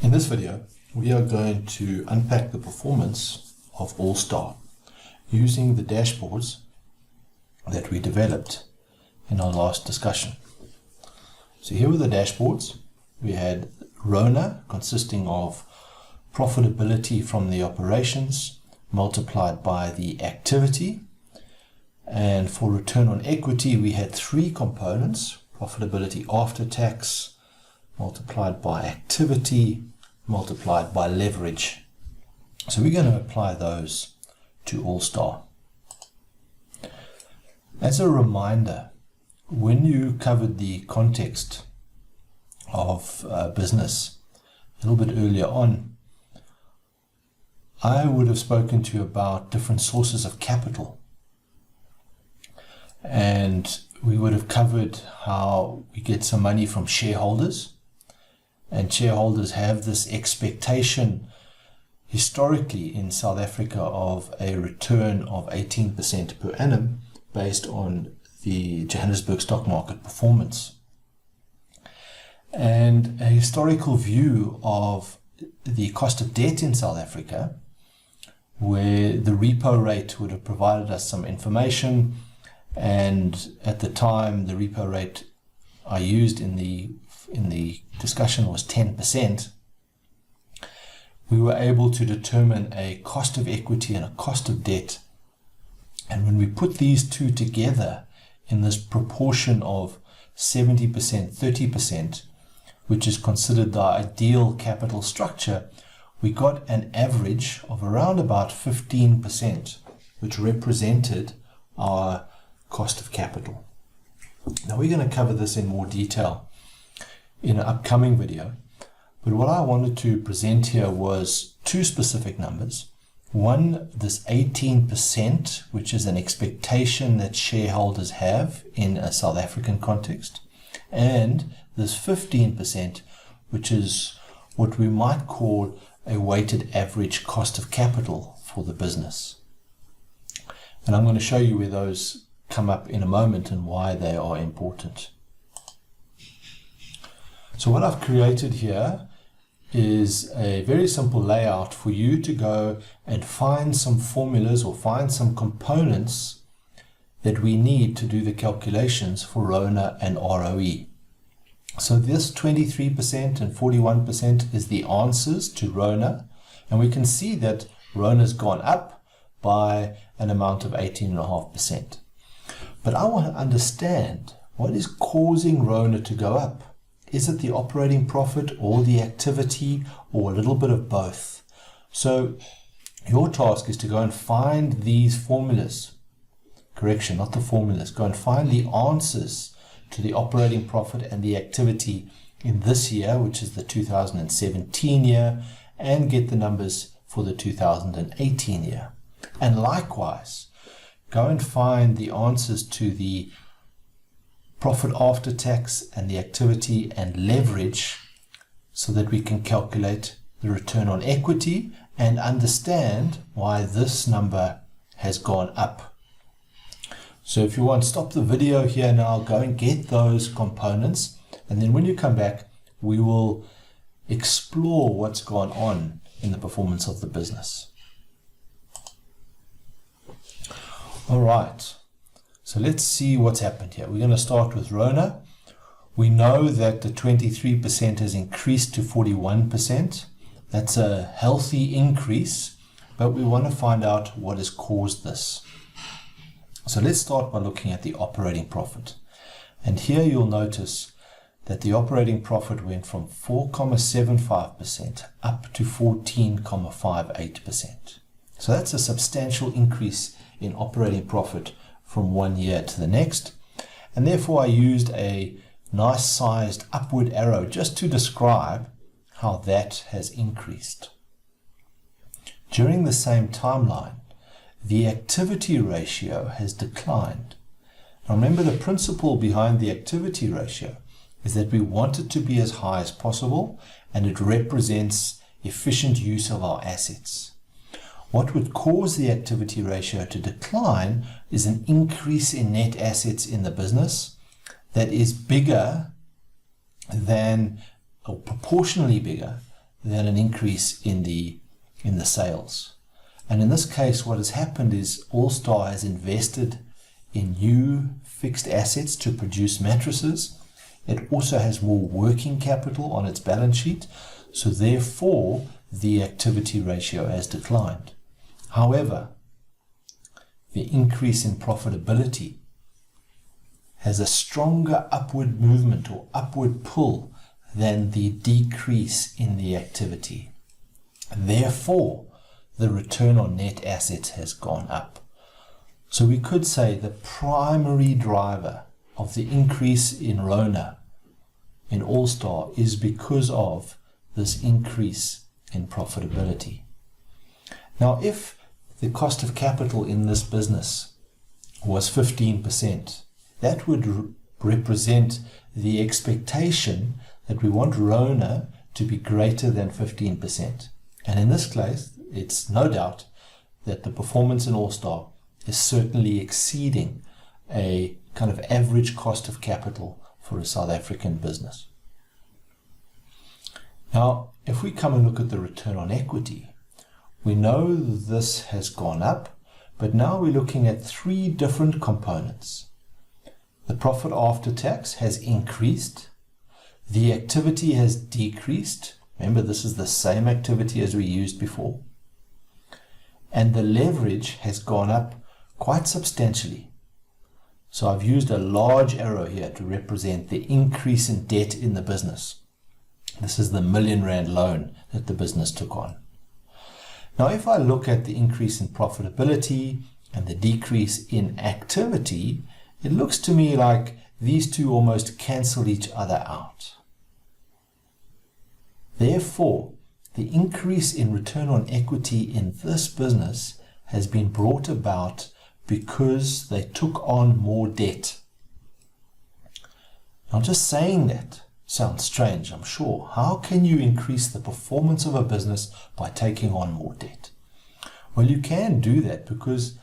In this video, we are going to unpack the performance of All-Star using the dashboards that we developed in our last discussion. So here were the dashboards. We had RONA consisting of profitability from the operations multiplied by the activity. And for return on equity, we had three components: profitability after tax multiplied by activity multiplied by leverage. So we're going to apply those to All-Star. As a reminder, when you covered the context of business a little bit earlier on, I would have spoken to you about different sources of capital. And we would have covered how we get some money from shareholders. And shareholders have this expectation historically in South Africa of a return of 18% per annum based on the Johannesburg stock market performance. And a historical view of the cost of debt in South Africa, where the repo rate would have provided us some information, and at the time the repo rate I used in the discussion was 10%, we were able to determine a cost of equity and a cost of debt. And when we put these two together in this proportion of 70%, 30%, which is considered the ideal capital structure, we got an average of around about 15%, which represented our cost of capital. Now we're going to cover this in more detail in an upcoming video, but what I wanted to present here was two specific numbers. One, this 18%, which is an expectation that shareholders have in a South African context, and this 15%, which is what we might call a weighted average cost of capital for the business. And I'm going to show you where those come up in a moment and why they are important. So what I've created here is a very simple layout for you to go and find some formulas or find some components that we need to do the calculations for RONA and ROE. So this 23% and 41% is the answers to RONA, and we can see that RONA has gone up by an amount of 18.5%. But I want to understand what is causing RONA to go up. Is it the operating profit or the activity or a little bit of both? So your task is to go and find these formulas. Correction, not the formulas. Go and find the answers to the operating profit and the activity in this year, which is the 2017 year, and get the numbers for the 2018 year. And likewise, go and find the answers to the profit after tax and the activity and leverage so that we can calculate the return on equity and understand why this number has gone up. So if you want, stop the video here now, go and get those components, and then when you come back, we will explore what's gone on in the performance of the business. All right. So let's see what's happened here. We're going to start with RONA. We know that the 23% has increased to 41%. That's a healthy increase, but we want to find out what has caused this. So let's start by looking at the operating profit. And here you'll notice that the operating profit went from 4.75% up to 14.58%. So that's a substantial increase in operating profit from one year to the next, and therefore I used a nice sized upward arrow just to describe how that has increased. During the same timeline, the activity ratio has declined. Now remember, the principle behind the activity ratio is that we want it to be as high as possible, and it represents efficient use of our assets. What would cause the activity ratio to decline is an increase in net assets in the business that is bigger than, or proportionally bigger than an increase in the sales. And in this case, what has happened is All-Star has invested in new fixed assets to produce mattresses. It also has more working capital on its balance sheet, so therefore the activity ratio has declined. However, the increase in profitability has a stronger upward movement or upward pull than the decrease in the activity. Therefore, the return on net assets has gone up. So we could say the primary driver of the increase in RONA in All-Star is because of this increase in profitability. Now, if the cost of capital in this business was 15%, that would represent the expectation that we want RONA to be greater than 15%. And in this case, it's no doubt that the performance in All-Star is certainly exceeding a kind of average cost of capital for a South African business. Now, if we come and look at the return on equity, we know this has gone up, but now we're looking at three different components. The profit after tax has increased, the activity has decreased. Remember, this is the same activity as we used before. And the leverage has gone up quite substantially. So I've used a large arrow here to represent the increase in debt in the business. This is the R1 million loan that the business took on. Now, if I look at the increase in profitability and the decrease in activity, it looks to me like these two almost cancel each other out. Therefore, the increase in return on equity in this business has been brought about because they took on more debt. Now, just saying that sounds strange, I'm sure. How can you increase the performance of a business by taking on more debt? Well, you can do that because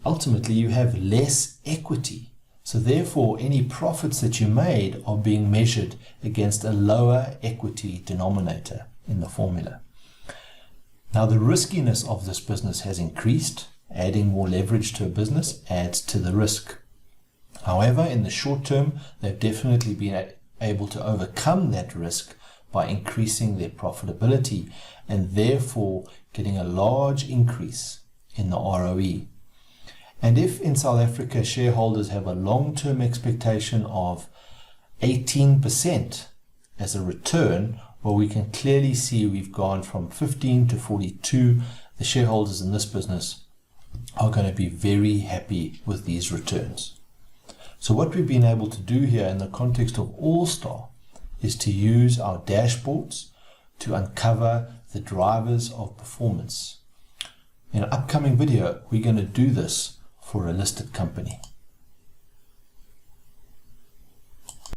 ultimately you have less equity. So therefore, any profits that you made are being measured against a lower equity denominator in the formula. Now, the riskiness of this business has increased. Adding more leverage to a business adds to the risk. However, in the short term, they've definitely been able to overcome that risk by increasing their profitability and therefore getting a large increase in the ROE. And if in South Africa shareholders have a long-term expectation of 18% as a return, well, we can clearly see we've gone from 15 to 42. The shareholders in this business are going to be very happy with these returns. So what we've been able to do here in the context of All-Star is to use our dashboards to uncover the drivers of performance. In an upcoming video, we're going to do this for a listed company.